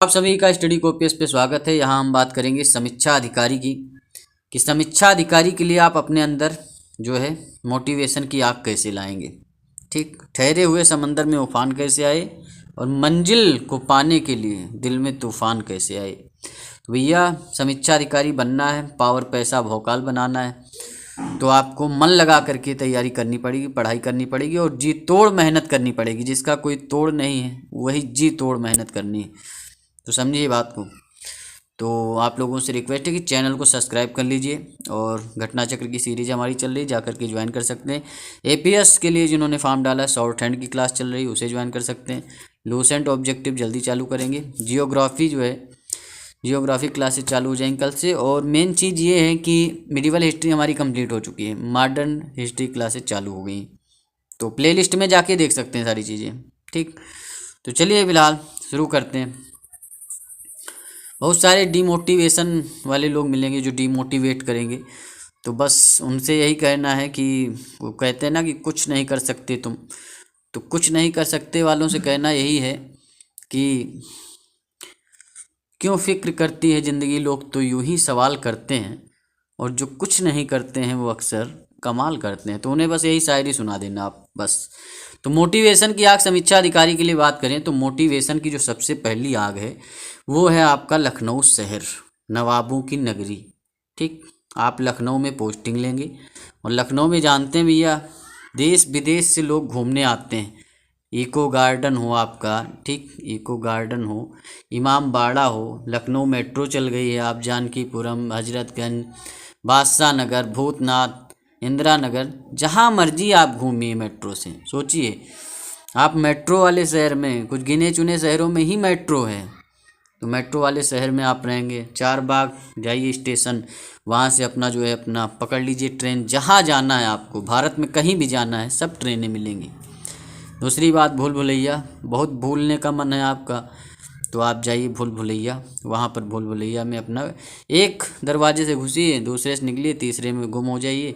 आप सभी का स्टडी कॉपीज पे स्वागत है। यहाँ हम बात करेंगे समीक्षा अधिकारी की कि समीक्षा अधिकारी के लिए आप अपने अंदर जो है मोटिवेशन की आग कैसे लाएंगे। ठीक, ठहरे हुए समंदर में उफान कैसे आए और मंजिल को पाने के लिए दिल में तूफान कैसे आए। तो भैया समीक्षा अधिकारी बनना है, पावर पैसा भौकाल बनाना है, तो आपको मन लगा करके तैयारी करनी पड़ेगी, पढ़ाई करनी पड़ेगी और जी तोड़ मेहनत करनी पड़ेगी। जिसका कोई तोड़ नहीं है वही जी तोड़ मेहनत करनी है। तो समझिए बात को। तो आप लोगों से रिक्वेस्ट है कि चैनल को सब्सक्राइब कर लीजिए और घटना चक्र की सीरीज हमारी चल रही, जाकर के ज्वाइन कर सकते हैं। एपीएस के लिए जिन्होंने फॉर्म डाला है, शॉर्ट हैंड की क्लास चल रही, उसे ज्वाइन कर सकते हैं। लूसेंट ऑब्जेक्टिव जल्दी चालू करेंगे। जियोग्राफी जो है, जियोग्राफी क्लासेस चालू हो जाएंगी कल से। और मेन चीज़ ये है कि मिडिवल हिस्ट्री हमारी कंप्लीट हो चुकी है, मॉडर्न हिस्ट्री क्लासेस चालू हो गई। तो प्लेलिस्ट में जाके देख सकते हैं सारी चीज़ें। ठीक, तो चलिए फिलहाल शुरू करते हैं। बहुत सारे डीमोटिवेशन वाले लोग मिलेंगे जो डीमोटिवेट करेंगे, तो बस उनसे यही कहना है कि वो कहते हैं ना कि कुछ नहीं कर सकते तुम, तो कुछ नहीं कर सकते वालों से कहना यही है कि क्यों फिक्र करती है ज़िंदगी, लोग तो यूं ही सवाल करते हैं और जो कुछ नहीं करते हैं वो अक्सर कमाल करते हैं। तो उन्हें बस यही शायरी सुना देना आप बस। तो मोटिवेशन की आग समीक्षा अधिकारी के लिए बात करें तो मोटिवेशन की जो सबसे पहली आग है वो है आपका लखनऊ शहर, नवाबों की नगरी। ठीक, आप लखनऊ में पोस्टिंग लेंगे और लखनऊ में जानते हैं भैया देश विदेश से लोग घूमने आते हैं। इको गार्डन हो आपका, ठीक, इको गार्डन हो, इमाम बाड़ा हो, लखनऊ मेट्रो चल गई है, आप जानकीपुरम, हजरतगंज, बादशाह नगर, भूतनाथ, इंदिरा नगर, जहाँ मर्जी आप घूमिए मेट्रो से। सोचिए आप मेट्रो वाले शहर में, कुछ गिने चुने शहरों में ही मेट्रो है, तो मेट्रो वाले शहर में आप रहेंगे। चार बाग जाइए स्टेशन, वहाँ से अपना जो है अपना पकड़ लीजिए ट्रेन, जहाँ जाना है आपको, भारत में कहीं भी जाना है सब ट्रेनें मिलेंगी। दूसरी बात भूल भुलैया, बहुत भूलने का मन है आपका तो आप जाइए भूल भुलैया, वहाँ पर भूल भुलैया में अपना एक दरवाजे से घुसिए, दूसरे से निकलिए, तीसरे में गुम हो जाइए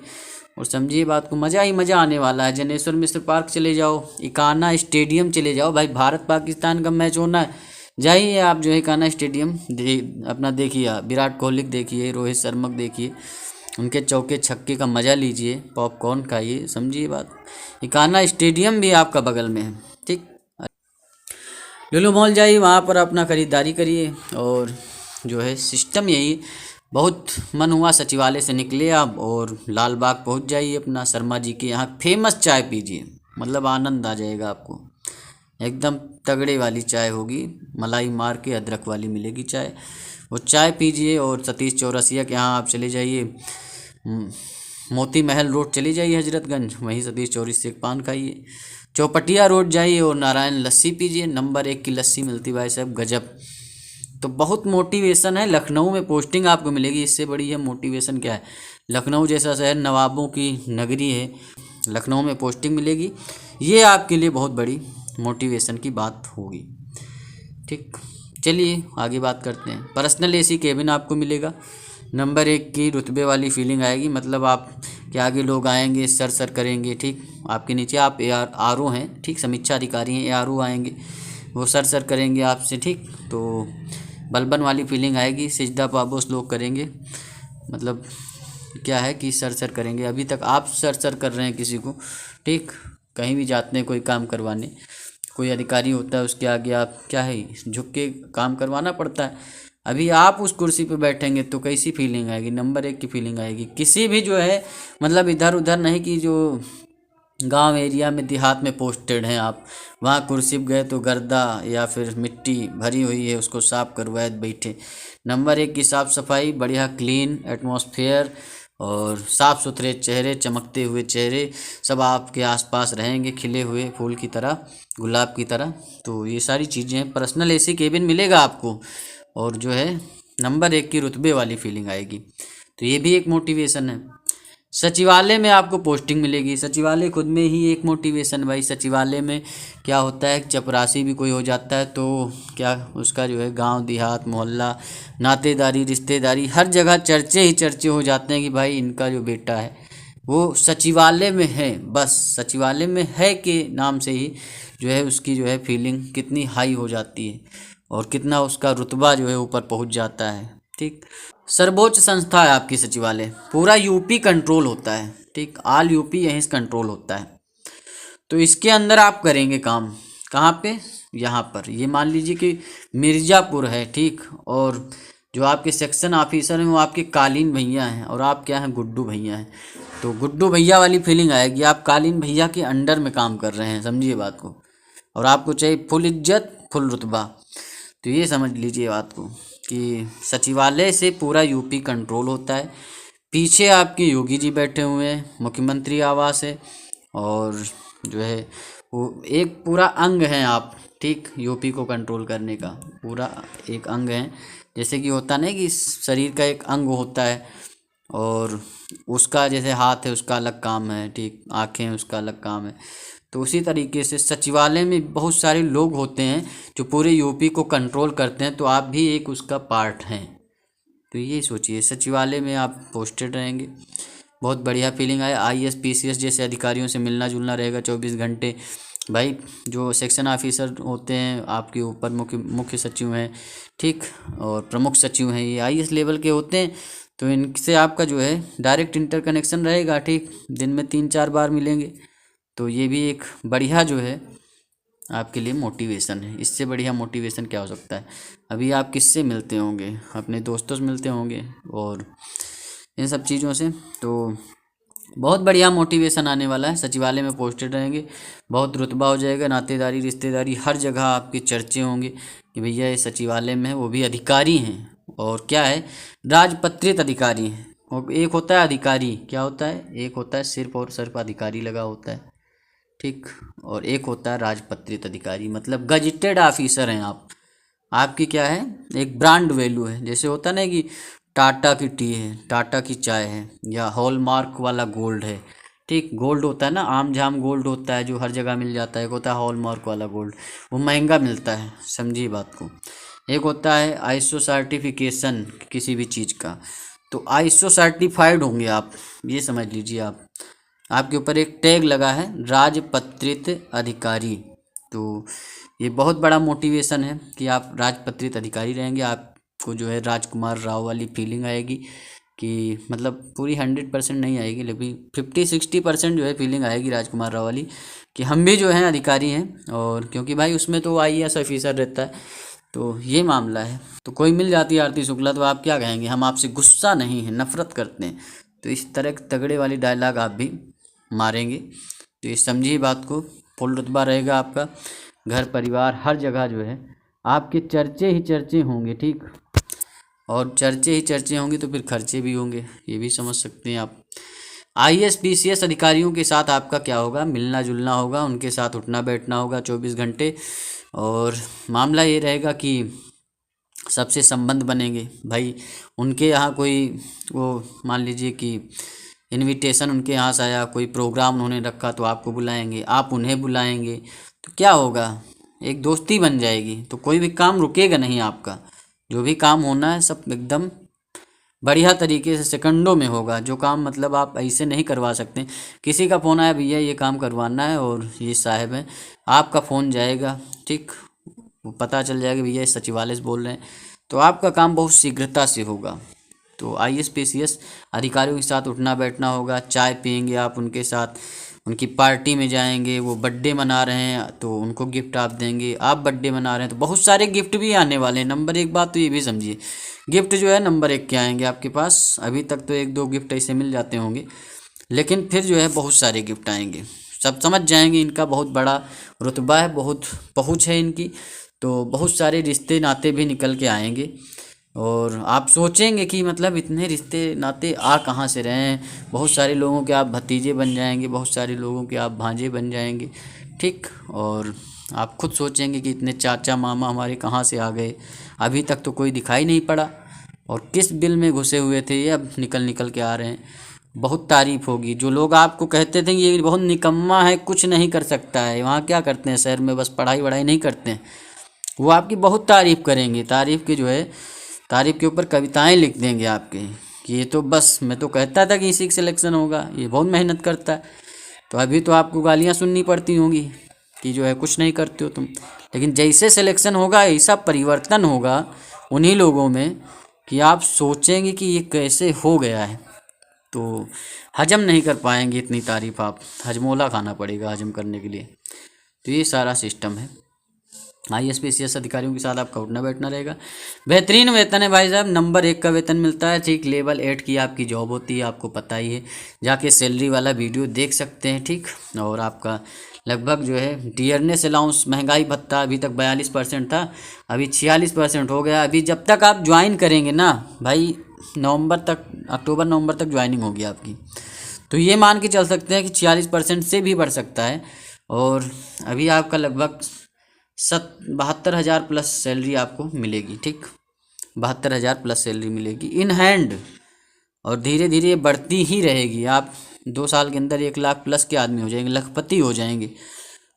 और समझिए बात को, मज़ा ही मज़ा आने वाला है। जनेश्वर मिश्र पार्क चले जाओ, इकाना स्टेडियम चले जाओ, भाई भारत पाकिस्तान का मैच होना है, जाइए आप जो है इकाना स्टेडियम अपना देखिए, विराट कोहली देखिए, रोहित शर्मा देखिए, उनके चौके छक्के का मज़ा लीजिए, पॉपकॉर्न खाइए, समझिए बात। इकाना स्टेडियम भी आपका बगल में है। ठीक, लुलु मॉल जाइए, वहाँ पर अपना ख़रीदारी करिए और जो है सिस्टम यही। बहुत मन हुआ सचिवालय से निकले आप और लाल बाग पहुँच जाइए, अपना शर्मा जी के यहाँ फेमस चाय पीजिए, मतलब आनंद आ जाएगा आपको। एकदम तगड़े वाली चाय होगी, मलाई मार के अदरक वाली मिलेगी चाय, वो चाय पीजिए। और सतीश चौरसिया के यहाँ आप चले जाइए, मोती महल रोड चले जाइए हजरतगंज, वहीं सतीश चौरसिया के पान खाइए। चौपटिया रोड जाइए और नारायण लस्सी पीजिए, नंबर 1 की लस्सी मिलती भाई साहब, गजब। तो बहुत मोटिवेशन है, लखनऊ में पोस्टिंग आपको मिलेगी, इससे बड़ी है मोटिवेशन क्या है। लखनऊ जैसा शहर, नवाबों की नगरी है, लखनऊ में पोस्टिंग मिलेगी, ये आपके लिए बहुत बड़ी मोटिवेशन की बात होगी। ठीक, चलिए आगे बात करते हैं। पर्सनल एसी केबिन आपको मिलेगा, नंबर 1 की रुतबे वाली फीलिंग आएगी, मतलब आप के आगे लोग आएंगे सर सर करेंगे। ठीक, आपके नीचे आप आरओ हैं, ठीक, समीक्षा अधिकारी हैं, आरओ आएंगे, वो सर सर करेंगे आपसे। ठीक, तो बलबन वाली फीलिंग आएगी, सिजदा पाबोस लोग करेंगे, मतलब क्या है कि सर सर करेंगे। अभी तक आप सर सर कर रहे हैं किसी को, ठीक, कहीं भी जाते हैं कोई काम करवाने, कोई अधिकारी होता है उसके आगे आप क्या है झुक के काम करवाना पड़ता है। अभी आप उस कुर्सी पे बैठेंगे तो कैसी फीलिंग आएगी, नंबर 1 की फीलिंग आएगी। किसी भी जो है मतलब इधर उधर नहीं कि जो गांव एरिया में देहात में पोस्टेड हैं आप, वहाँ कुर्सी पे गए तो गर्दा या फिर मिट्टी भरी हुई है उसको साफ करवाए बैठे। नंबर 1 की साफ़ सफाई, बढ़िया क्लीन एटमॉस्फेयर और साफ़ सुथरे चेहरे, चमकते हुए चेहरे सब आपके आसपास रहेंगे, खिले हुए फूल की तरह, गुलाब की तरह। तो ये सारी चीज़ें हैं। पर्सनल एसी केबिन मिलेगा आपको और जो है नंबर 1 की रुतबे वाली फीलिंग आएगी, तो ये भी एक मोटिवेशन है। सचिवालय में आपको पोस्टिंग मिलेगी, सचिवालय खुद में ही एक मोटिवेशन। भाई सचिवालय में क्या होता है, चपरासी भी कोई हो जाता है तो क्या उसका जो है गांव देहात मोहल्ला नातेदारी रिश्तेदारी हर जगह चर्चे ही चर्चे हो जाते हैं कि भाई इनका जो बेटा है वो सचिवालय में है। बस सचिवालय में है के नाम से ही जो है उसकी जो है फीलिंग कितनी हाई हो जाती है। और कितना उसका रुतबा जो है ऊपर पहुंच जाता है। ठीक, सर्वोच्च संस्था है आपकी सचिवालय, पूरा यूपी कंट्रोल होता है। ठीक, ऑल यूपी यहीं से कंट्रोल होता है। तो इसके अंदर आप करेंगे काम कहाँ पे, यहाँ पर। ये मान लीजिए कि मिर्ज़ापुर है। ठीक, और जो आपके सेक्शन ऑफिसर हैं वो आपके कालीन भैया हैं और आप क्या हैं, गुड्डू भैया हैं। तो गुड्डू भैया वाली फीलिंग आएगी, आप कालीन भैया के अंडर में काम कर रहे हैं, समझिए बात को। और आपको चाहिए फुल इज्जत फुल रुतबा। तो ये समझ लीजिए बात को कि सचिवालय से पूरा यूपी कंट्रोल होता है। पीछे आपके योगी जी बैठे हुए हैं, मुख्यमंत्री आवास है, और जो है वो एक पूरा अंग है आप। ठीक, यूपी को कंट्रोल करने का पूरा एक अंग है। जैसे कि होता नहीं कि शरीर का एक अंग होता है और उसका जैसे हाथ है उसका अलग काम है, ठीक, आँखें उसका अलग काम है। तो उसी तरीके से सचिवालय में बहुत सारे लोग होते हैं जो पूरे यूपी को कंट्रोल करते हैं, तो आप भी एक उसका पार्ट हैं। तो ये सोचिए सचिवालय में आप पोस्टेड रहेंगे, बहुत बढ़िया फीलिंग आए। IAS PCS जैसे अधिकारियों से मिलना जुलना रहेगा 24 घंटे। भाई जो सेक्शन ऑफिसर होते हैं आपके ऊपर, मुख्य सचिव हैं, ठीक, और प्रमुख सचिव हैं, ये IAS लेवल के होते हैं। तो इनसे आपका जो है डायरेक्ट इंटरकनेक्शन रहेगा। ठीक, दिन में 3-4 बार मिलेंगे। तो ये भी एक बढ़िया जो है आपके लिए मोटिवेशन है। इससे बढ़िया मोटिवेशन क्या हो सकता है। अभी आप किससे मिलते होंगे, अपने दोस्तों से मिलते होंगे और इन सब चीज़ों से। तो बहुत बढ़िया मोटिवेशन आने वाला है। सचिवालय में पोस्टेड रहेंगे, बहुत रुतबा हो जाएगा, नातेदारी रिश्तेदारी हर जगह आपके चर्चे होंगे कि भैया ये सचिवालय में है, वो भी अधिकारी हैं। और क्या है, राजपत्रित अधिकारी हैं। और एक होता है अधिकारी, क्या होता है, एक होता है सिर्फ और सिर्फ अधिकारी लगा होता है। ठीक, और एक होता है राजपत्रित अधिकारी, मतलब गजेटेड ऑफिसर हैं आप। आपकी क्या है, एक ब्रांड वैल्यू है। जैसे होता है ना कि टाटा की टी है, टाटा की चाय है, या हॉलमार्क वाला गोल्ड है। ठीक, गोल्ड होता है ना, आम झाम गोल्ड होता है जो हर जगह मिल जाता है। एक होता है हॉलमार्क वाला गोल्ड, वो महंगा मिलता है, समझिए बात को। एक होता है ISO सर्टिफिकेशन किसी भी चीज़ का, तो ISO सर्टिफाइड होंगे आप, ये समझ लीजिए आप। आपके ऊपर एक टैग लगा है राजपत्रित अधिकारी। तो ये बहुत बड़ा मोटिवेशन है कि आप राजपत्रित अधिकारी रहेंगे। आपको जो है राजकुमार राव वाली फीलिंग आएगी कि मतलब पूरी 100% नहीं आएगी, लेकिन 50-60% जो है फीलिंग आएगी राजकुमार राव वाली कि हम भी जो हैं अधिकारी हैं। और क्योंकि भाई उसमें तो IAS ऑफिसर रहता है, तो ये मामला है। तो कोई मिल जाती है आरती शुक्ला, तो आप क्या कहेंगे, हम आपसे गुस्सा नहीं है, नफरत करते हैं। तो इस तरह तगड़े वाली डायलॉग आप भी मारेंगे। तो ये समझिए बात को, फुल रुतबा रहेगा आपका। घर परिवार हर जगह जो है आपके चर्चे ही चर्चे होंगे। ठीक, और चर्चे ही चर्चे होंगे तो फिर खर्चे भी होंगे, ये भी समझ सकते हैं आप। IAS PCS अधिकारियों के साथ आपका क्या होगा, मिलना जुलना होगा, उनके साथ उठना बैठना होगा 24 घंटे। और मामला ये रहेगा कि सबसे संबंध बनेंगे। भाई उनके यहाँ कोई वो मान लीजिए कि इनविटेशन उनके यहाँ से आया, कोई प्रोग्राम उन्होंने रखा, तो आपको बुलाएंगे, आप उन्हें बुलाएंगे। तो क्या होगा, एक दोस्ती बन जाएगी। तो कोई भी काम रुकेगा नहीं आपका, जो भी काम होना है सब एकदम बढ़िया तरीके से सेकंडों में होगा। जो काम मतलब आप ऐसे नहीं करवा सकते, किसी का फ़ोन आया भैया ये काम करवाना है और ये साहब हैं, आपका फ़ोन जाएगा। ठीक, वो पता चल जाएगा भैया इस सचिवालय से बोल रहे हैं, तो आपका काम बहुत शीघ्रता से होगा। तो IAS PCS अधिकारियों के साथ उठना बैठना होगा, चाय पियेंगे आप उनके साथ, उनकी पार्टी में जाएंगे। वो बर्थडे मना रहे हैं तो उनको गिफ्ट आप देंगे, आप बर्थडे मना रहे हैं तो बहुत सारे गिफ्ट भी आने वाले हैं। नंबर 1 बात तो ये भी समझिए, गिफ्ट जो है नंबर 1 के आएंगे आपके पास। अभी तक तो 1-2 गिफ्ट ऐसे मिल जाते होंगे, लेकिन फिर जो है बहुत सारे गिफ्ट आएंगे। सब समझ जाएंगे इनका बहुत बड़ा रुतबा है, बहुत पहुँच है इनकी। तो बहुत सारे रिश्ते नाते भी निकल के आएंगे और आप सोचेंगे कि मतलब इतने रिश्ते नाते आ कहाँ से रहे हैं। बहुत सारे लोगों के आप भतीजे बन जाएंगे, बहुत सारे लोगों के आप भांजे बन जाएंगे। ठीक, और आप खुद सोचेंगे कि इतने चाचा मामा हमारे कहाँ से आ गए, अभी तक तो कोई दिखाई नहीं पड़ा, और किस बिल में घुसे हुए थे ये अब निकल के आ रहे हैं। बहुत तारीफ़ होगी। जो लोग आपको कहते थे कि ये बहुत निकम्मा है, कुछ नहीं कर सकता है, वहाँ क्या करते हैं शहर में, बस पढ़ाई वढ़ाई नहीं करते हैं, वो आपकी बहुत तारीफ़ करेंगे। तारीफ़ की जो है, तारीफ़ के ऊपर कविताएं लिख देंगे आपके कि ये तो बस मैं तो कहता था कि इसी का सिलेक्शन होगा, ये बहुत मेहनत करता है। तो अभी तो आपको गालियाँ सुननी पड़ती होंगी कि जो है कुछ नहीं करते हो तुम। लेकिन जैसे सिलेक्शन होगा ऐसा परिवर्तन होगा उन्हीं लोगों में कि आप सोचेंगे कि ये कैसे हो गया है। तो हजम नहीं कर पाएंगे इतनी तारीफ आप, हजमोला खाना पड़ेगा हजम करने के लिए। तो ये सारा सिस्टम है। IAS PCS अधिकारियों के साथ आपका उठना बैठना रहेगा। बेहतरीन वेतन है भाई साहब, नंबर 1 का वेतन मिलता है। ठीक, लेवल 8 की आपकी जॉब होती है, आपको पता ही है, जाके सैलरी वाला वीडियो देख सकते हैं। ठीक, और आपका लगभग जो है डियरनेस अलाउंस, महंगाई भत्ता अभी तक 42% था, अभी 46% हो गया। अभी जब तक आप ज्वाइन करेंगे ना भाई, नवंबर तक, अक्टूबर नवंबर तक ज्वाइनिंग होगी आपकी, तो ये मान के चल सकते हैं कि 46% से भी बढ़ सकता है। और अभी आपका लगभग 72,000 प्लस सैलरी आपको मिलेगी। ठीक, 72,000 प्लस सैलरी मिलेगी इन हैंड, और धीरे धीरे ये बढ़ती ही रहेगी। आप 2 साल के अंदर 1 लाख प्लस के आदमी हो जाएंगे, लखपति हो जाएंगे।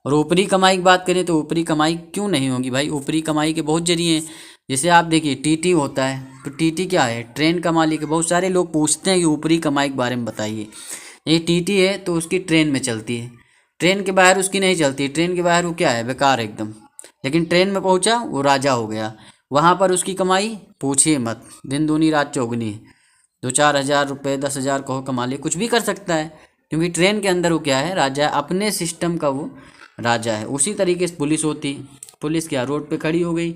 और ऊपरी कमाई की बात करें तो ऊपरी कमाई क्यों नहीं होगी भाई, ऊपरी कमाई के बहुत जरिए हैं। जैसे आप देखिए TT होता है, तो TT क्या है, ट्रेन का मालिक है। बहुत सारे लोग पूछते हैं कि ऊपरी कमाई के बारे में बताइए। ये TT है तो उसकी ट्रेन में चलती है, ट्रेन के बाहर उसकी नहीं चलती। ट्रेन के बाहर वो क्या है, बेकार एकदम। लेकिन ट्रेन में पहुंचा वो राजा हो गया, वहाँ पर उसकी कमाई पूछिए मत, दिन दूनी रात चौगनी। 2-4 हज़ार रुपये, 10 हज़ार कहो कमा ले, कुछ भी कर सकता है, क्योंकि ट्रेन के अंदर वो क्या है, राजा, अपने सिस्टम का वो राजा है। उसी तरीके से पुलिस होती, पुलिस क्या, रोड पे खड़ी हो गई,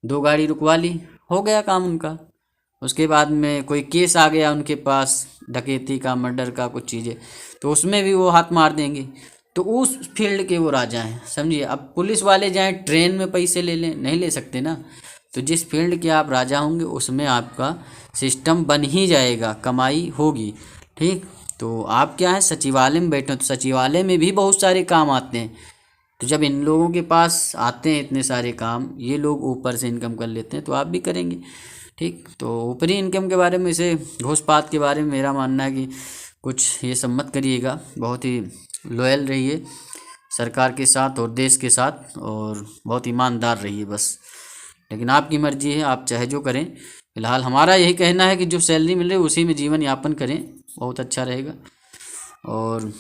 2 गाड़ी रुकवा ली, हो गया काम उनका। उसके बाद में कोई केस आ गया उनके पास, डकैती का, मर्डर का, कुछ चीज़ें, तो उसमें भी वो हाथ मार देंगे। तो उस फील्ड के वो राजा हैं, समझिए। अब पुलिस वाले जाएं ट्रेन में पैसे ले लें, नहीं ले सकते ना। तो जिस फील्ड के आप राजा होंगे उसमें आपका सिस्टम बन ही जाएगा, कमाई होगी। ठीक, तो आप क्या है, सचिवालय में बैठे हो, तो सचिवालय में भी बहुत सारे काम आते हैं। तो जब इन लोगों के पास आते हैं इतने सारे काम, ये लोग ऊपर से इनकम कर लेते हैं, तो आप भी करेंगे। ठीक, तो ऊपरी इनकम के बारे में, इसे घूसपात के बारे में मेरा मानना है कि कुछ ये सब मत करिएगा, बहुत ही लॉयल रहिए सरकार के साथ और देश के साथ, और बहुत ईमानदार रहिए बस। लेकिन आपकी मर्जी है, आप चाहे जो करें। फिलहाल हमारा यही कहना है कि जो सैलरी मिल रही है उसी में जीवन यापन करें, बहुत अच्छा रहेगा। और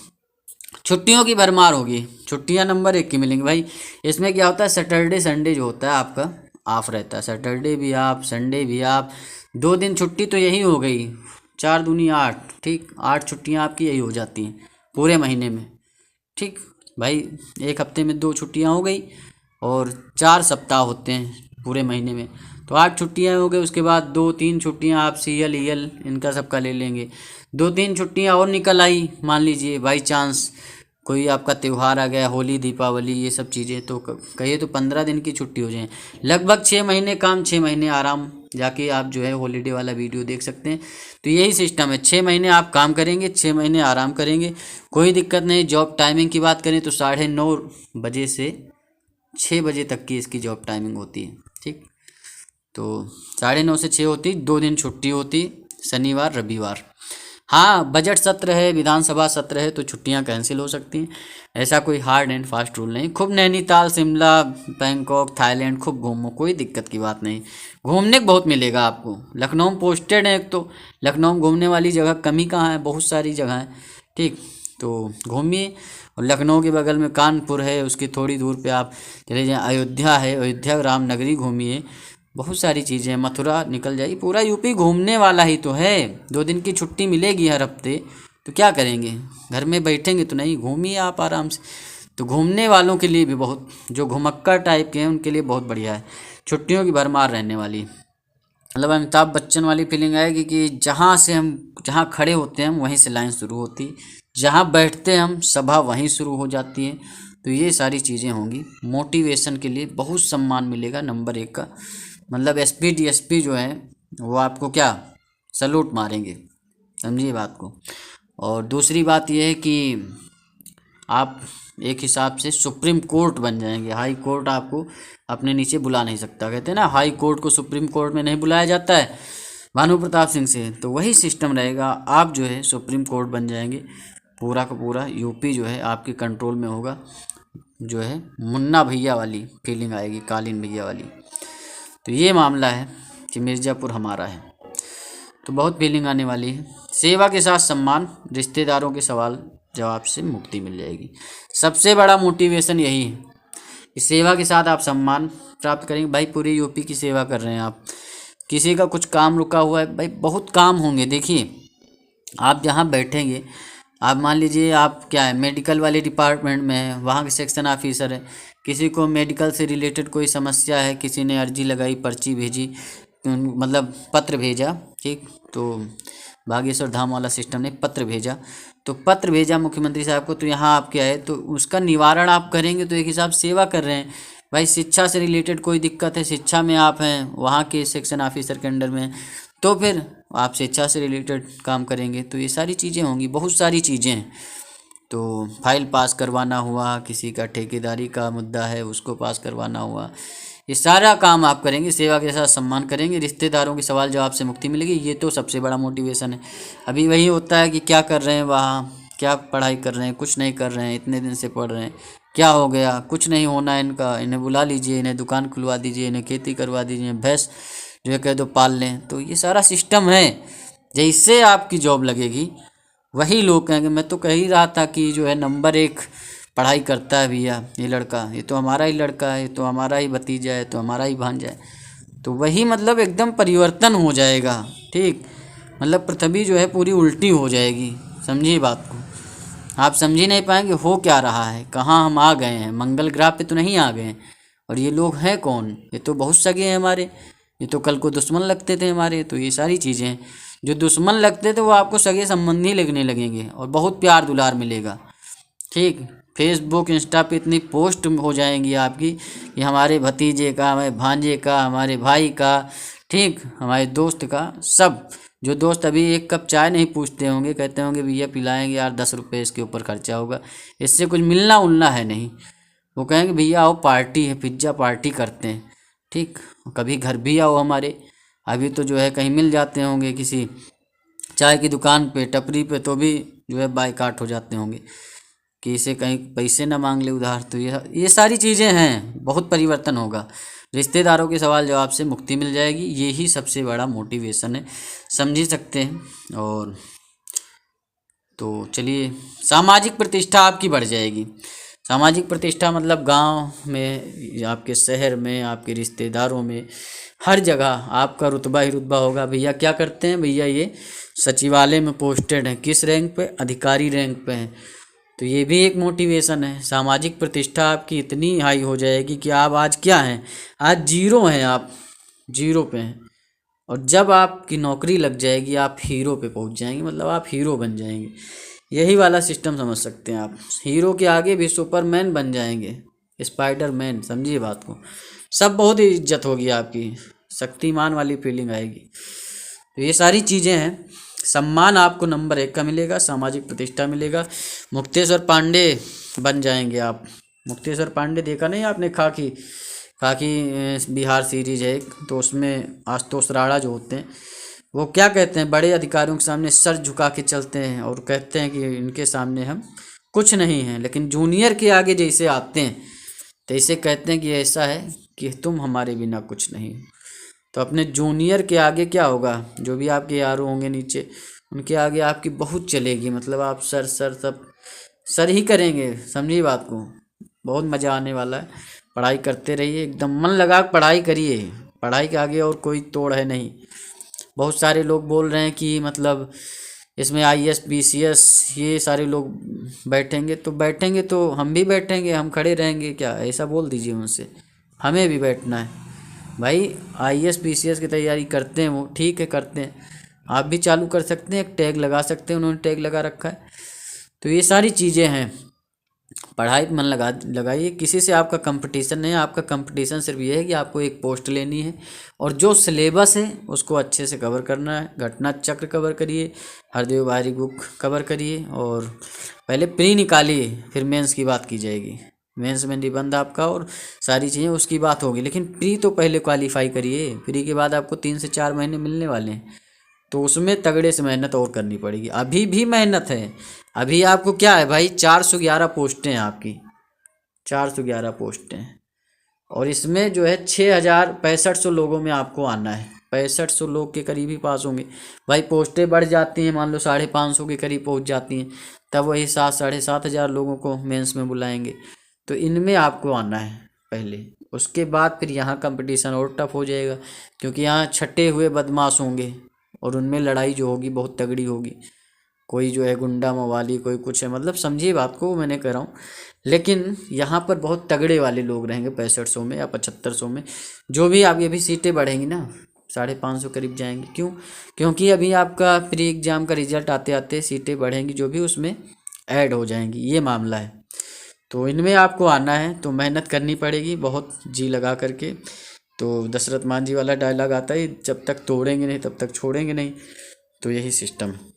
छुट्टियों की भरमार होगी, छुट्टियां नंबर 1 की मिलेंगी भाई। इसमें क्या होता है, सैटरडे संडे जो होता है आपका ऑफ रहता है, सैटरडे भी आप, संडे भी आप, 2 दिन छुट्टी तो यही हो गई, 4 दूनी 8। ठीक, 8 छुट्टियां आपकी यही हो जाती हैं पूरे महीने में। ठीक भाई, 1 हफ्ते में 2 छुट्टियां हो गई, और 4 सप्ताह होते हैं पूरे महीने में, तो 8 छुट्टियां हो गई। उसके बाद 2-3 छुट्टियां आप CL EL इनका सबका ले लेंगे। 2-3 छुट्टियां और निकल आई, मान लीजिए बाई चांस कोई आपका त्यौहार आ गया, होली, दीपावली, ये सब चीज़ें, तो कहिए तो 15 दिन की छुट्टी हो जाए। लगभग 6 महीने काम, 6 महीने आराम। जाके आप जो है हॉलीडे वाला वीडियो देख सकते हैं। तो यही सिस्टम है, 6 महीने आप काम करेंगे, 6 महीने आराम करेंगे, कोई दिक्कत नहीं। जॉब टाइमिंग की बात करें तो 9:30 बजे से 6 बजे तक की इसकी जॉब टाइमिंग होती है। ठीक, तो 9:30 से 6 होती, 2 दिन छुट्टी होती, शनिवार रविवार। हाँ, बजट सत्र है, विधानसभा सत्र है, तो छुट्टियां कैंसिल हो सकती हैं। ऐसा कोई हार्ड एंड फास्ट रूल नहीं। खूब नैनीताल, शिमला, बैंकॉक, थाईलैंड खूब घूमो, कोई दिक्कत की बात नहीं। घूमने को बहुत मिलेगा आपको। लखनऊ में पोस्टेड है एक, तो लखनऊ में घूमने वाली जगह कमी कहाँ है, बहुत सारी जगह है। ठीक, तो घूमिए। और लखनऊ के बगल में कानपुर है, उसकी थोड़ी दूर पे आप चले जाएँ, अयोध्या है, अयोध्या रामनगरी घूमिए, बहुत सारी चीज़ें हैं। मथुरा निकल जाइए, पूरा यूपी घूमने वाला ही तो है। 2 दिन की छुट्टी मिलेगी हर हफ्ते, तो क्या करेंगे, घर में बैठेंगे तो नहीं, घूमिए आप आराम से। तो घूमने वालों के लिए भी बहुत, जो घुमक्कर टाइप के हैं उनके लिए बहुत बढ़िया है, छुट्टियों की भरमार रहने वाली। मतलब अमिताभ बच्चन वाली फीलिंग आएगी कि जहाँ से हम, जहाँ खड़े होते हैं हम वहीं से लाइन शुरू होती, जहाँ बैठते हैं हम सभा वहीं शुरू हो जाती है। तो ये सारी चीज़ें होंगी। मोटिवेशन के लिए बहुत सम्मान मिलेगा नंबर 1 का, मतलब SP DSP जो है वो आपको क्या सलूट मारेंगे, समझिए बात को। और दूसरी बात ये है कि आप एक हिसाब से सुप्रीम कोर्ट बन जाएंगे। हाई कोर्ट आपको अपने नीचे बुला नहीं सकता, कहते हैं ना हाई कोर्ट को सुप्रीम कोर्ट में नहीं बुलाया जाता है भानु प्रताप सिंह से, तो वही सिस्टम रहेगा। आप जो है सुप्रीम कोर्ट बन जाएंगे, पूरा का पूरा यूपी जो है आपके कंट्रोल में होगा। जो है मुन्ना भैया वाली फीलिंग आएगी, कालीन भैया वाली। तो ये मामला है कि मिर्ज़ापुर हमारा है, तो बहुत फीलिंग आने वाली है। सेवा के साथ सम्मान, रिश्तेदारों के सवाल जवाब से मुक्ति मिल जाएगी। सबसे बड़ा मोटिवेशन यही है इस सेवा के साथ आप सम्मान प्राप्त करेंगे। भाई पूरी यूपी की सेवा कर रहे हैं आप, किसी का कुछ काम रुका हुआ है, भाई बहुत काम होंगे। देखिए आप जहाँ बैठेंगे, आप मान लीजिए आप क्या है मेडिकल वाले डिपार्टमेंट में है, वहाँ के सेक्शन ऑफिसर है, किसी को मेडिकल से रिलेटेड कोई समस्या है, किसी ने अर्जी लगाई, पर्ची भेजी, मतलब पत्र भेजा, ठीक, तो बागेश्वर धाम वाला सिस्टम ने पत्र भेजा, तो पत्र भेजा मुख्यमंत्री साहब को, तो यहाँ आप क्या है तो उसका निवारण आप करेंगे, तो एक हिसाब सेवा कर रहे हैं। भाई शिक्षा से रिलेटेड कोई दिक्कत है, शिक्षा में आप हैं वहाँ के सेक्शन ऑफिसर के अंडर में, तो फिर आप शिक्षा से रिलेटेड काम करेंगे। तो ये सारी चीज़ें होंगी, बहुत सारी चीज़ें हैं। तो फाइल पास करवाना हुआ, किसी का ठेकेदारी का मुद्दा है उसको पास करवाना हुआ, ये सारा काम आप करेंगे, सेवा के साथ सम्मान करेंगे, रिश्तेदारों के सवाल जवाब से मुक्ति मिलेगी। ये तो सबसे बड़ा मोटिवेशन है। अभी वही होता है कि क्या कर रहे हैं वहाँ, क्या पढ़ाई कर रहे हैं, कुछ नहीं कर रहे हैं, इतने दिन से पढ़ रहे हैं, क्या हो गया, कुछ नहीं होना है इनका, इन्हें बुला लीजिए, इन्हें दुकान खुलवा दीजिए, इन्हें खेती करवा दीजिए, भैंस जो है कह दो पाल लें। तो ये सारा सिस्टम है। जैसे आपकी जॉब लगेगी वही लोग कहेंगे, मैं तो कह ही रहा था कि जो है नंबर 1 पढ़ाई करता है भैया ये लड़का, ये तो हमारा ही लड़का है, ये तो हमारा ही भतीजा है, तो हमारा ही भांजा है। तो वही मतलब एकदम परिवर्तन हो जाएगा, ठीक, मतलब पृथ्वी जो है पूरी उल्टी हो जाएगी। समझिए बात को, आप समझ ही नहीं पाएंगे हो क्या रहा है, कहाँ हम आ गए हैं, मंगल ग्रह पे तो नहीं आ गए हैं। और ये लोग हैं कौन, ये तो बहुत सगे हैं हमारे, ये तो कल को दुश्मन लगते थे हमारे। तो ये सारी चीज़ें हैं, जो दुश्मन लगते थे वो आपको सगे संबंधी लगने लगेंगे और बहुत प्यार दुलार मिलेगा, ठीक। फेसबुक इंस्टा पे इतनी पोस्ट हो जाएंगी आपकी कि हमारे भतीजे का, हमारे भांजे का, हमारे भाई का, ठीक, हमारे दोस्त का, सब जो दोस्त अभी एक कप चाय नहीं पूछते होंगे, कहते होंगे भैया पिलाएंगे यार, 10 रुपये इसके ऊपर खर्चा होगा, इससे कुछ मिलना उलना है नहीं, वो कहेंगे भैया आओ पार्टी है, पिज्ज़ा पार्टी करते हैं, ठीक, कभी घर भी आओ हमारे। अभी तो जो है कहीं मिल जाते होंगे किसी चाय की दुकान पे, टपरी पे, तो भी जो है बायकाट हो जाते होंगे कि इसे कहीं पैसे ना मांग ले उधार। तो ये सारी चीज़ें हैं, बहुत परिवर्तन होगा, रिश्तेदारों के सवाल जवाब से मुक्ति मिल जाएगी। यही सबसे बड़ा मोटिवेशन है, समझ ही सकते हैं। और तो चलिए, सामाजिक प्रतिष्ठा आपकी बढ़ जाएगी। सामाजिक प्रतिष्ठा मतलब गांव में, आपके शहर में, आपके रिश्तेदारों में, हर जगह आपका रुतबा ही रुतबा होगा। भैया क्या करते हैं, भैया ये सचिवालय में पोस्टेड हैं, किस रैंक पे, अधिकारी रैंक पे हैं। तो ये भी एक मोटिवेशन है। सामाजिक प्रतिष्ठा आपकी इतनी हाई हो जाएगी कि आप आज क्या हैं, आज 0 हैं, आप 0 पे हैं, और जब आपकी नौकरी लग जाएगी आप हीरो पे पहुंच जाएंगे, मतलब आप हीरो बन जाएंगे। यही वाला सिस्टम समझ सकते हैं आप, हीरो के आगे भी सुपरमैन बन जाएंगे, स्पाइडरमैन, समझिए बात को। सब बहुत इज्जत होगी आपकी, शक्तिमान वाली फीलिंग आएगी। तो ये सारी चीज़ें हैं, सम्मान आपको नंबर 1 का मिलेगा, सामाजिक प्रतिष्ठा मिलेगा, मुक्तेश्वर पांडे बन जाएंगे आप। मुक्तेश्वर पांडे देखा नहीं आपने, खाकी बिहार सीरीज है एक, तो उसमें आशुतोष राणा जो होते हैं वो क्या कहते हैं, बड़े अधिकारियों के सामने सर झुका के चलते हैं और कहते हैं कि इनके सामने हम कुछ नहीं हैं, लेकिन जूनियर के आगे जैसे आते हैं तैसे कहते हैं कि ऐसा है कि तुम हमारे बिना कुछ नहीं। तो अपने जूनियर के आगे क्या होगा, जो भी आपके यारों होंगे नीचे, उनके आगे आपकी बहुत चलेगी, मतलब आप सर सब सर ही करेंगे, समझिए बात को। बहुत मज़ा आने वाला है, पढ़ाई करते रहिए, एकदम मन लगा पढ़ाई करिए, पढ़ाई के आगे और कोई तोड़ है नहीं। बहुत सारे लोग बोल रहे हैं कि मतलब इसमें IAS BCS ये सारे लोग बैठेंगे, तो बैठेंगे तो हम भी बैठेंगे, हम खड़े रहेंगे क्या, ऐसा बोल दीजिए उनसे, हमें भी बैठना है भाई। IAS BCS की तैयारी करते हैं वो, ठीक है करते हैं, आप भी चालू कर सकते हैं, एक टैग लगा सकते हैं, उन्होंने टैग लगा रखा है। तो ये सारी चीज़ें हैं, पढ़ाई मन लगाइए, किसी से आपका कंपटीशन नहीं है, आपका कंपटीशन सिर्फ ये है कि आपको एक पोस्ट लेनी है, और जो सिलेबस है उसको अच्छे से कवर करना है। घटना चक्र कवर करिए, हरदेव बाहरी बुक कवर करिए, और पहले प्री निकालिए, फिर मेंस की बात की जाएगी, मेंस में निबंध आपका और सारी चीज़ें उसकी बात होगी, लेकिन प्री तो पहले क्वालिफाई करिए। प्री के बाद आपको 3 से 4 महीने मिलने वाले हैं, तो उसमें तगड़े से मेहनत और करनी पड़ेगी। अभी भी मेहनत है, अभी आपको क्या है भाई, 411 पोस्टें हैं आपकी, 411 पोस्टें हैं, और इसमें जो है 6500 लोगों में आपको आना है, 6500 लोग के करीब ही पास होंगे। भाई पोस्टें बढ़ जाती हैं, मान लो 550 के करीब पहुंच जाती हैं, तब वही 7 साढ़े 7 हज़ार लोगों को मेंस में बुलाएंगे, तो इनमें आपको आना है। पहले, उसके बाद फिर यहाँ कंपटीशन और टफ हो जाएगा, क्योंकि यहाँ छटे हुए बदमाश होंगे और उनमें लड़ाई जो होगी बहुत तगड़ी होगी। कोई जो है गुंडा मवाली, कोई कुछ है, मतलब समझिए बात को मैंने कह रहा हूँ। लेकिन यहाँ पर बहुत तगड़े वाले लोग रहेंगे 6500 में या 7500 में। जो भी आपकी अभी सीटें बढ़ेंगी ना, 550 करीब जाएंगी। क्यों? क्योंकि अभी आपका प्री एग्ज़ाम का रिजल्ट आते आते सीटें बढ़ेंगी, जो भी उसमें ऐड हो जाएंगी, ये मामला है। तो इनमें आपको आना है तो मेहनत करनी पड़ेगी बहुत जी लगा करके। तो दशरथ मान जी वाला डायलॉग आता है, जब तक तोड़ेंगे नहीं तब तक छोड़ेंगे नहीं। तो यही सिस्टम है।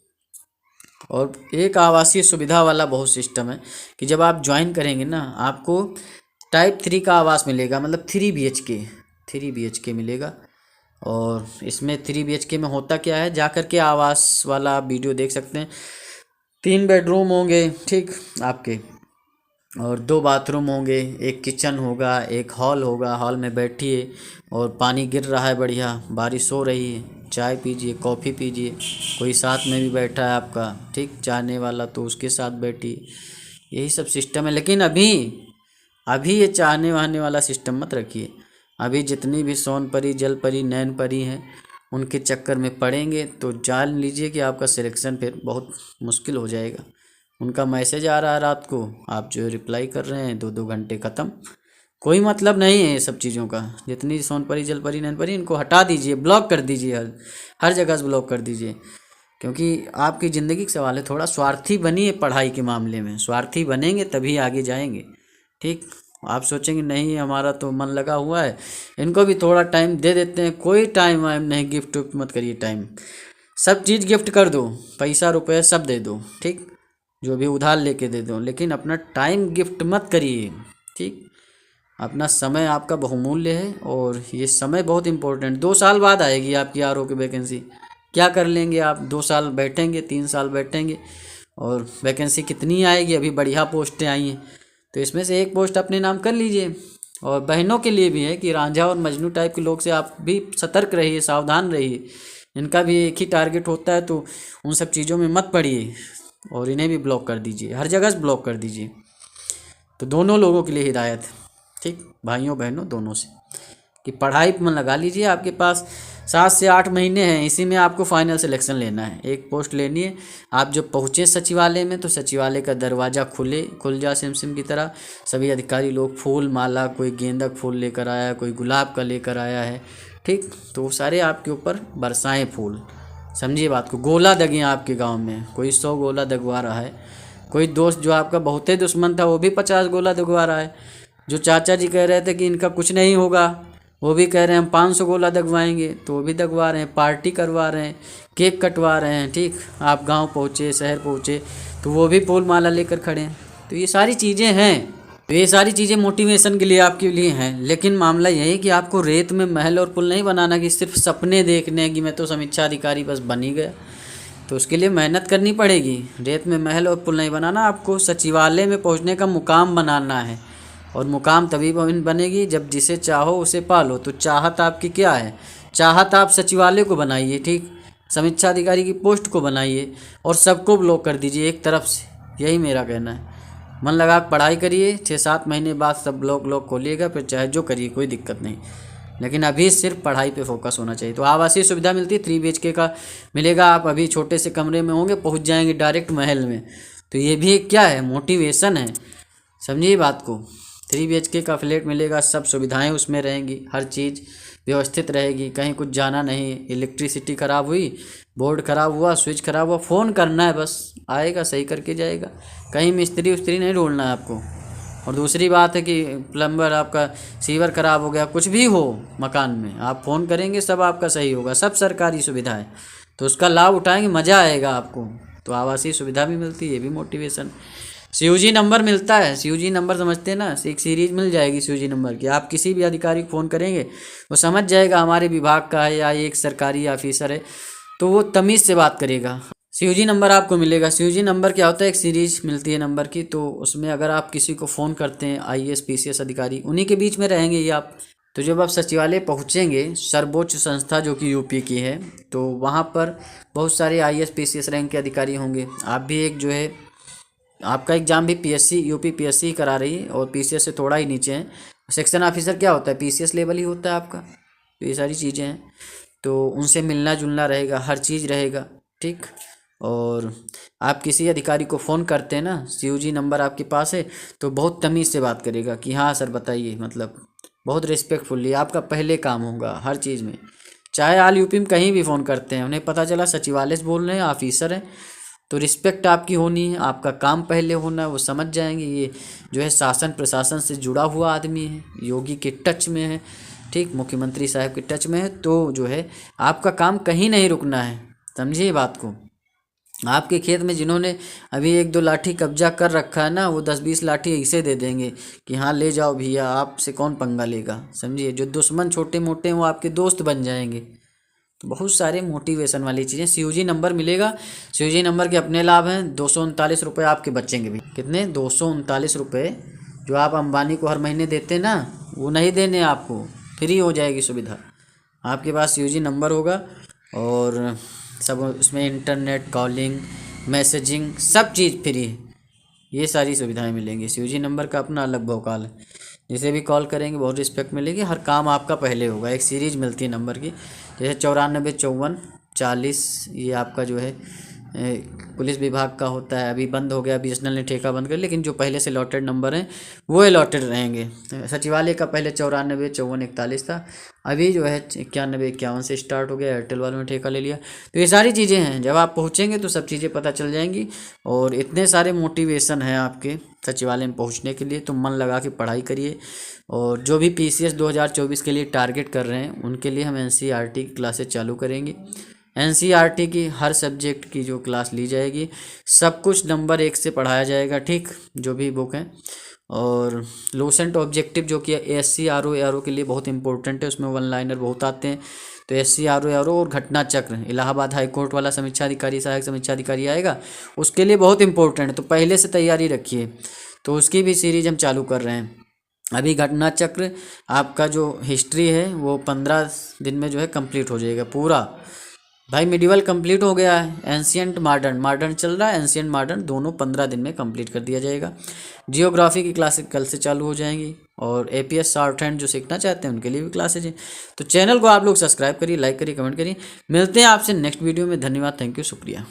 और एक आवासीय सुविधा वाला बहुत सिस्टम है कि जब आप ज्वाइन करेंगे ना, आपको टाइप 3 का आवास मिलेगा, मतलब 3 BHK मिलेगा। और इसमें 3 BHK में होता क्या है, जा कर के आवास वाला आप वीडियो देख सकते हैं। 3 बेडरूम होंगे, ठीक आपके, और 2 बाथरूम होंगे, एक किचन होगा, एक हॉल होगा। हॉल में बैठिए और पानी गिर रहा है, बढ़िया बारिश हो रही है, चाय पीजिए, कॉफ़ी पीजिए। कोई साथ में भी बैठा है आपका, ठीक, चाहने वाला, तो उसके साथ बैठिए। यही सब सिस्टम है। लेकिन अभी ये चाहने वाहने वाला सिस्टम मत रखिए। अभी जितनी भी सोनपरी, जलपरी, नैनपरी हैं, उनके चक्कर में पड़ेंगे तो जान लीजिए कि आपका सिलेक्शन फिर बहुत मुश्किल हो जाएगा। उनका मैसेज आ रहा है रात को, आप जो रिप्लाई कर रहे हैं 2-2 घंटे ख़त्म। कोई मतलब नहीं है ये सब चीज़ों का। जितनी सोनपरी, जलपरी, नैनपरी, इनको हटा दीजिए, ब्लॉक कर दीजिए, हर जगह से ब्लॉक कर दीजिए। क्योंकि आपकी ज़िंदगी का सवाल है। थोड़ा स्वार्थी बनिए पढ़ाई के मामले में, स्वार्थी बनेंगे तभी आगे जाएंगे, ठीक। आप सोचेंगे नहीं हमारा तो मन लगा हुआ है, इनको भी थोड़ा टाइम दे देते हैं। कोई टाइम वाइम नहीं, गिफ्ट उफ्ट मत करिए। टाइम सब चीज़ गिफ्ट कर दो, पैसा रुपये सब दे दो, ठीक, जो भी उधार लेके दे दो, लेकिन अपना टाइम गिफ्ट मत करिए, ठीक। अपना समय आपका बहुमूल्य है और ये समय बहुत इम्पोर्टेंट। 2 साल बाद आएगी आपकी RO की वैकेंसी। क्या कर लेंगे आप? 2 साल बैठेंगे, 3 साल बैठेंगे, और वैकेंसी कितनी आएगी? अभी बढ़िया पोस्टें आई हैं, तो इसमें से एक पोस्ट अपने नाम कर लीजिए। और बहनों के लिए भी है कि रांझा और मजनू टाइप के लोग से आप भी सतर्क रहिए, सावधान रहिए। इनका भी एक ही टारगेट होता है, तो उन सब चीज़ों में मत पड़िए और इन्हें भी ब्लॉक कर दीजिए, हर जगह से ब्लॉक कर दीजिए। तो दोनों लोगों के लिए हिदायत है, ठीक, भाइयों बहनों दोनों से, कि पढ़ाई में लगा लीजिए। आपके पास 7 से 8 महीने हैं, इसी में आपको फाइनल सिलेक्शन लेना है, एक पोस्ट लेनी है। आप जब पहुँचे सचिवालय में, तो सचिवालय का दरवाज़ा खुल जा सिम की तरह। सभी अधिकारी लोग फूल माला, कोई गेंदा का फूल लेकर आया है, कोई गुलाब का लेकर आया है, ठीक, तो सारे आपके ऊपर बरसाएं फूल। समझिए बात को। गोला दगें आपके गाँव में, कोई 100 गोला दगवा रहा है। कोई दोस्त जो आपका बहुत ही दुश्मन था, वो भी 50 गोला दगवा रहा है। जो चाचा जी कह रहे थे कि इनका कुछ नहीं होगा, वो भी कह रहे हैं हम 500 गोला दगवाएंगे, तो वो भी दगवा रहे हैं, पार्टी करवा रहे हैं, केक कटवा रहे हैं, ठीक। आप गांव पहुँचे, शहर पहुँचे, तो वो भी फूल माला लेकर खड़े हैं। तो ये सारी चीज़ें हैं, तो ये सारी चीज़ें मोटिवेशन के लिए आपके लिए हैं। लेकिन मामला यही है कि आपको रेत में महल और पुल नहीं बनाना कि सिर्फ सपने देखने कि मैं तो समीक्षा अधिकारी बस बन ही गया। तो उसके लिए मेहनत करनी पड़ेगी। रेत में महल और पुल नहीं बनाना, आपको सचिवालय में पहुंचने का मुकाम बनाना है। और मुकाम तभी बनेगी जब जिसे चाहो उसे पालो। तो चाहत आपकी क्या है? चाहत आप सचिवालय को बनाइए, ठीक, समीक्षा अधिकारी की पोस्ट को बनाइए और सबको ब्लॉक कर दीजिए एक तरफ से। यही मेरा कहना है। मन लगा पढ़ाई करिए, 6-7 महीने बाद सब ब्लॉक खोलिएगा, फिर चाहे जो करिए, कोई दिक्कत नहीं। लेकिन अभी सिर्फ पढ़ाई पे फोकस होना चाहिए। तो आवासीय सुविधा मिलती है, 3 BHK का मिलेगा। आप अभी छोटे से कमरे में होंगे, पहुंच जाएंगे डायरेक्ट महल में। तो ये भी क्या है? मोटिवेशन है। समझिए बात को। 3 BHK का फ्लैट मिलेगा, सब सुविधाएं उसमें रहेंगी, हर चीज़ व्यवस्थित रहेगी, कहीं कुछ जाना नहीं। इलेक्ट्रिसिटी ख़राब हुई, बोर्ड ख़राब हुआ, स्विच ख़राब हुआ, फ़ोन करना है बस, आएगा सही करके जाएगा। कहीं मिस्त्री उस्त्री नहीं ढूंढना है आपको। और दूसरी बात है कि प्लम्बर आपका सीवर ख़राब हो गया, कुछ भी हो मकान में, आप फ़ोन करेंगे सब आपका सही होगा। सब सरकारी सुविधा है, तो उसका लाभ उठाएंगे, मज़ा आएगा आपको। तो आवासीय सुविधा भी मिलती है, ये भी मोटिवेशन। CUG नंबर मिलता है, CUG नंबर समझते हैं ना, एक सीरीज़ मिल जाएगी CUG नंबर की। आप किसी भी अधिकारी को फ़ोन करेंगे, वो समझ जाएगा हमारे विभाग का है या एक सरकारी ऑफिसर है, तो वो तमीज़ से बात करेगा। CUG नंबर आपको मिलेगा। CUG नंबर क्या होता है? एक सीरीज़ मिलती है नंबर की, तो उसमें अगर आप किसी को फ़ोन करते हैं, IAS PCS अधिकारी, उन्हीं के बीच में रहेंगे ये आप। तो जब आप सचिवालय पहुँचेंगे, सर्वोच्च संस्था जो कि UP की है, तो वहाँ पर बहुत सारे IAS PCS रैंक के अधिकारी होंगे। आप भी एक जो है, आपका एग्ज़ाम भी PSC UP PSC ही करा रही है और PCS से थोड़ा ही नीचे है, सेक्शन ऑफिसर क्या होता है, पीसीएस लेवल ही होता है आपका। तो ये सारी चीज़ें हैं, तो उनसे मिलना जुलना रहेगा, हर चीज़ रहेगा, ठीक। और आप किसी अधिकारी को फ़ोन करते हैं ना, सीओजी नंबर आपके पास है, तो बहुत तमीज़ से बात करेगा कि हाँ सर बताइए, मतलब बहुत रिस्पेक्टफुली आपका पहले काम होगा हर चीज़ में। चाहे ऑल यूपी में कहीं भी फ़ोन करते हैं, उन्हें पता चला सचिवालय से बोल रहे हैं, ऑफिसर हैं, तो रिस्पेक्ट आपकी होनी है, आपका काम पहले होना है, वो समझ जाएंगे ये जो है शासन प्रशासन से जुड़ा हुआ आदमी है, योगी के टच में है, ठीक, मुख्यमंत्री साहब के टच में है, तो जो है आपका काम कहीं नहीं रुकना है, समझिए बात को। आपके खेत में जिन्होंने अभी 1-2 लाठी कब्जा कर रखा है ना, वो 10-20 लाठी ऐसे दे देंगे कि हाँ ले जाओ भैया, आपसे कौन पंगा लेगा, समझिए। जो दुश्मन छोटे मोटे हैं वो आपके दोस्त बन जाएंगे। तो बहुत सारे मोटिवेशन वाली चीज़ें, सीओजी नंबर मिलेगा। सीओजी नंबर के अपने लाभ हैं, 239 रुपये आपके बचेंगे भी। कितने? 239 रुपये जो आप अंबानी को हर महीने देते ना, वो नहीं देने आपको, फ्री हो जाएगी सुविधा। आपके पास सीओजी नंबर होगा और सब उसमें इंटरनेट, कॉलिंग, मैसेजिंग, सब चीज़ फ्री है। ये सारी सुविधाएं मिलेंगी। सीओजी नंबर का अपना अलग भौकाल है, जिसे भी कॉल करेंगे बहुत रिस्पेक्ट मिलेगी, हर काम आपका पहले होगा। एक सीरीज मिलती है नंबर की, जैसे 94 54 40, ये आपका जो है पुलिस विभाग का होता है, अभी बंद हो गया, बीएसएनएल ने ठेका बंद कर, लेकिन जो पहले से अलॉटेड नंबर हैं वो अलॉटेड रहेंगे। सचिवालय का पहले 94 54 41 था, अभी जो है 91 51 से स्टार्ट हो गया, एयरटेल वालों ने ठेका ले लिया। तो ये सारी चीज़ें हैं, जब आप पहुँचेंगे तो सब चीज़ें पता चल जाएंगी। और इतने सारे मोटिवेशन हैं आपके सचिवालय में पहुँचने के लिए, तो मन लगा के पढ़ाई करिए। और जो भी पीसीएस 2024 के लिए टारगेट कर रहे हैं, उनके लिए हम एनसीईआरटी की क्लासेस चालू करेंगे। एनसीईआरटी की हर सब्जेक्ट की जो क्लास ली जाएगी, सब कुछ नंबर 1 से पढ़ाया जाएगा, ठीक, जो भी बुक हैं। और लोसेंट ऑब्जेक्टिव जो कि एससी आरओ एआरओ के लिए बहुत इंपॉर्टेंट है, उसमें वन लाइनर बहुत आते हैं। तो एससी आरओ एआरओ और घटना चक्र, इलाहाबाद हाई कोर्ट वाला समीक्षाधिकारी, सहायक समीक्षाधिकारी आएगा, उसके लिए बहुत इंपॉर्टेंट है, तो पहले से तैयारी रखिए। तो उसकी भी सीरीज हम चालू कर रहे हैं। अभी घटना चक्र आपका जो हिस्ट्री है वो 15 दिन में जो है कंप्लीट हो जाएगा पूरा। भाई मिडिवल कंप्लीट हो गया है, एंशियंट मॉडर्न, मॉडर्न चल रहा है, एंशियंट मॉडर्न दोनों 15 दिन में कंप्लीट कर दिया जाएगा। जियोग्राफी की क्लासेस कल से चालू हो जाएंगी, और एपीएस शॉर्ट हैंड जो सीखना चाहते हैं उनके लिए भी क्लासेज हैं। तो चैनल को आप लोग सब्सक्राइब करिए, लाइक करिए, कमेंट करिए। मिलते हैं आपसे नेक्स्ट वीडियो में। धन्यवाद, थैंक यू, शुक्रिया।